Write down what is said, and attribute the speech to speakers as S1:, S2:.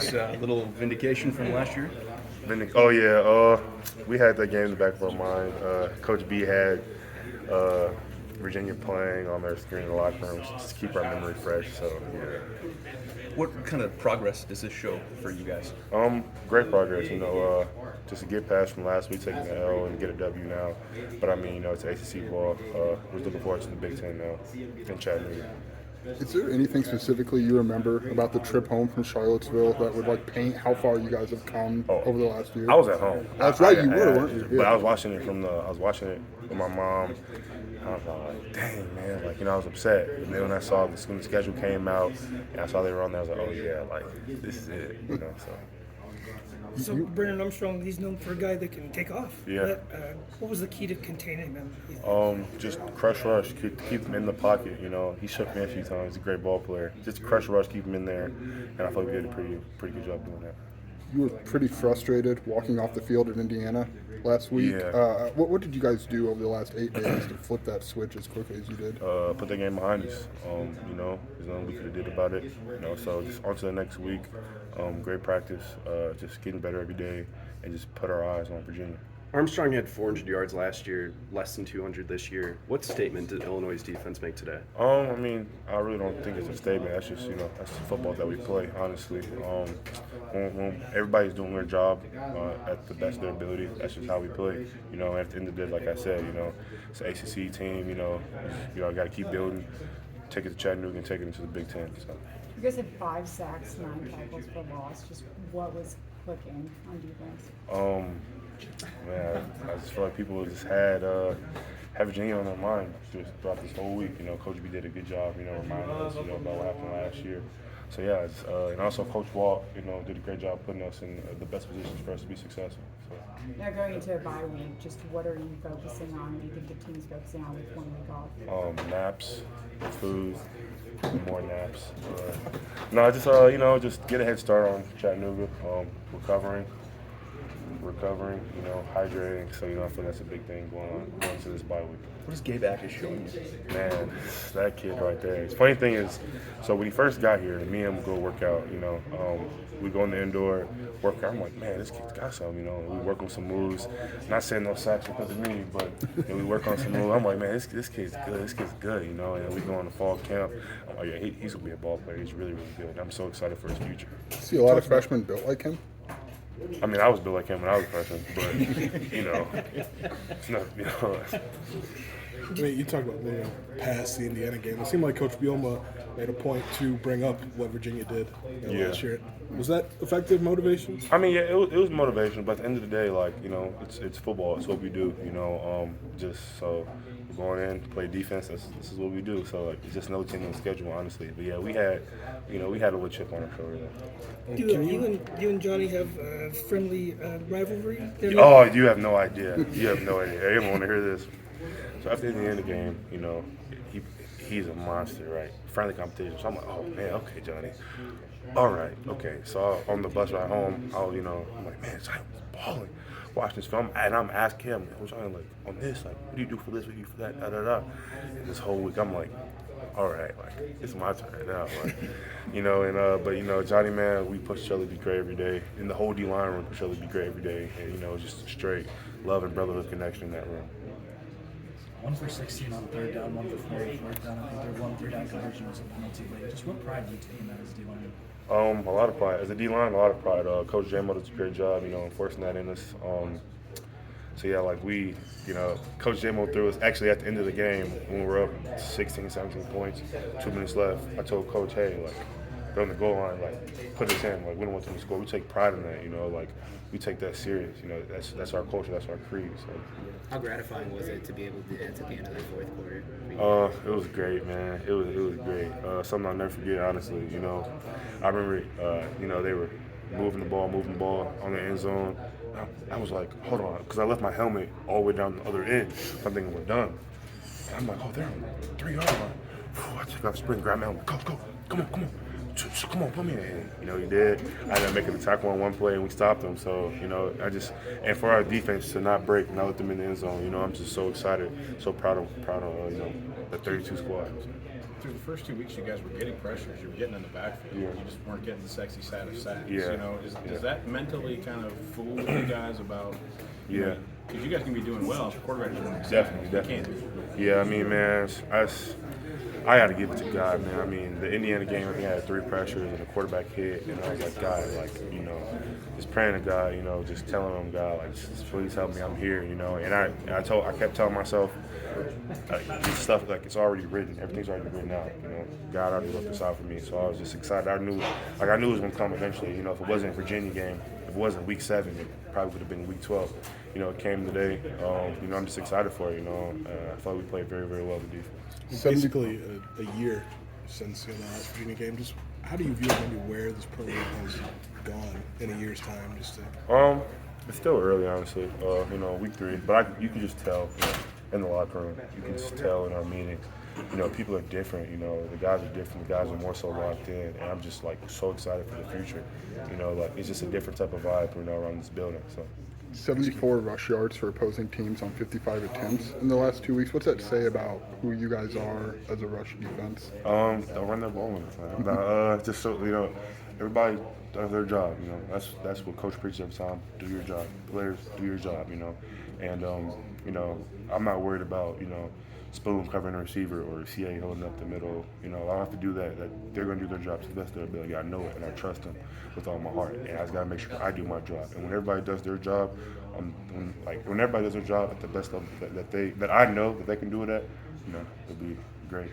S1: guys little vindication from last year?
S2: Oh yeah, we had that game in the back of our mind. Coach B had uh, Virginia playing on their screen in the locker room just to keep our memory fresh. So yeah,
S1: What kind of progress does this show for you guys?
S2: great progress. Just to get past from last week, taking the L and get a W now. But I mean, it's ACC ball. We're looking forward to the Big Ten now in Chattanooga.
S3: Is there anything specifically you remember about the trip home from Charlottesville that would like paint how far you guys have come
S2: Oh,
S3: over the last year?
S2: I was at home.
S3: That's right, you were, weren't you?
S2: But
S3: Yeah.
S2: I was watching it I was watching it with my mom. I was like, dang, man. I was upset. And then when I saw when the schedule came out and I saw they were on there, I was like, oh, yeah, this is it. So.
S4: So Brennan Armstrong, he's known for a guy that can take off.
S2: Yeah.
S4: What was the key to containing him?
S2: Just crush rush, keep him in the pocket. He shook me a few times. He's a great ball player. Just crush rush, keep him in there, and I thought we did a pretty good job doing that.
S3: You were pretty frustrated walking off the field in Indiana last week.
S2: Yeah.
S3: What did you guys do over the last 8 days to flip that switch as quickly as you did?
S2: Put that game behind us. There's nothing we could have did about it. So just on to the next week. Great practice. Just getting better every day, and just put our eyes on Virginia.
S5: Armstrong had 400 yards last year, less than 200 this year. What statement did Illinois' defense make today?
S2: I really don't think it's a statement. That's just, that's the football that we play, honestly. When everybody's doing their job at the best of their ability, that's just how we play. At the end of the day, like I said, it's an ACC team, got to keep building, take it to Chattanooga and take it into the Big Ten. So.
S6: You guys had 5 sacks, 9 tackles for loss. Just what was clicking on defense?
S2: Man, I just feel like people just had Virginia on their mind just throughout this whole week. Coach B did a good job, reminding us, about what happened last year. So yeah, and also Coach Walt, did a great job putting us in the best positions for us to be successful. So.
S6: Now going into a bye week, just what are you focusing on? What do you think the team's focusing on with 1 week off?
S2: Naps, food, more naps. Just get a head start on Chattanooga, recovering, hydrating. So, I feel that's a big thing going to this bye week.
S1: What is Gabe Ackes showing you?
S2: Man, that kid right there. The funny thing is, so when he first got here, me and him would go work out, we go in the indoor, work out. I'm like, man, this kid's got something, We work on some moves. Not saying no sacks because of me, but we work on some moves. I'm like, man, this kid's good. This kid's good, And we go on the fall camp. I'm like, yeah, he's going to be a ball player. He's really, really good. I'm so excited for his future.
S3: See a lot of freshmen built like him?
S2: I mean, I was built like him when I was a freshman, but, it's not,
S7: I mean, you talk about past the Indiana game. It seemed like Coach Bielma made a point to bring up what Virginia did last year. Was that effective motivation?
S2: I mean, yeah, it was motivation, but at the end of the day, it's football. It's what we do, just so we're going in to play defense. This is what we do. So, it's just another team on the schedule, honestly. But, yeah, we had a little chip on our shoulder there.
S4: You and Johnny have a friendly rivalry?
S2: Oh, you have no idea. You have no idea. Everyone want to hear this. So after the end of the game, he's a monster, right? Friendly competition. So I'm like, oh man, okay, Johnny. All right, okay. So on the bus ride home, I'm like, man, Johnny was balling. Watching this film, and I'm asking him, Johnny, on this, what do you do for this? What do you do for that? Da da da. And this whole week, I'm like, all right, it's my turn now, but Johnny, man, we push each other to be great every day. In the whole D line room, push each other to be great every day, and just straight love and brotherhood connection in that room.
S8: 1 for 16 on 3rd down, 1 for 4 on 4th down. I think their 1 3rd down conversion was a penalty late. Just what pride do you take in that as a D-line?
S2: A lot of pride. As a D-line, a lot of pride. Coach J-Mo does a great job, enforcing that in us. So, yeah, Coach J-Mo threw us. Actually, at the end of the game, when we were up 16, 17 points, 2 minutes left, I told Coach, hey, they're on the goal line, put us in. We don't want them to score. We take pride in that, we take that serious. That's our culture. That's our creed. So.
S9: How gratifying was it to be able to get to the end of the fourth quarter?
S2: It was great, man. It was great. Something I'll never forget, honestly. I remember, they were moving the ball on the end zone. I was like, hold on, because I left my helmet all the way down the other end. I'm thinking we're done. And I'm like, oh, they're on the 3-yard line. I took off sprint, grabbed my helmet. Go, come on. Come on, put me in here. He did. I ended up making the tackle on one play, and we stopped him. So, and for our defense to not break, not let them in the end zone, I'm just so excited, so proud of the 32 squad.
S10: through the first 2 weeks, you guys were getting pressures. You were getting in the backfield.
S2: Yeah.
S10: You just weren't getting the sexy side of sacks.
S2: Yeah.
S10: You know, does that mentally kind of fool you guys about?
S2: Yeah.
S10: Because you guys can be doing well if the quarterback's doing
S2: Definitely.
S10: You can't.
S2: Yeah, I mean, man, I got to give it to God, man. I mean, the Indiana game, I think I had 3 pressures and a quarterback hit, and I was like, God, like, you know, just praying to God, you know, just telling him, God, like, just please help me, I'm here, you know. And I kept telling myself, like, this stuff, like, it's already written, everything's already written out, you know. God already wrote this out for me, so I was just excited. I knew it was gonna come eventually, you know. If it wasn't a Virginia game, if it wasn't week 7, it probably would have been week 12. You know, it came today. You know, I'm just excited for it. You know, I thought we played very, very well the defense.
S7: Basically, a year since the last Virginia game. Just how do you view maybe where this program has gone in a year's time? Just to...
S2: It's still early, honestly. You know, week 3, but you can just tell, you know, in the locker room. You can just tell in our meeting. You know, people are different. You know, the guys are different. The guys are more so locked in, and I'm just like so excited for the future. You know, like it's just a different type of vibe, you know, around this building. So.
S3: 74 rush yards for opposing teams on 55 attempts in the last 2 weeks. What's that say about who you guys are as a rush defense?
S2: Don't run their ball in the time. Just so you know, everybody does their job. You know, that's what Coach preaches every time. Do your job. Players, do your job. You know, and you know, I'm not worried about spoon covering a receiver or CA holding up the middle. You know, I don't have to do that. They're going to do their job to the best of their ability. I know it, and I trust them with all my heart. And I just got to make sure I do my job. And when everybody does their job, when everybody does their job at the best level that I know that they can do it at, you know, it'll be great.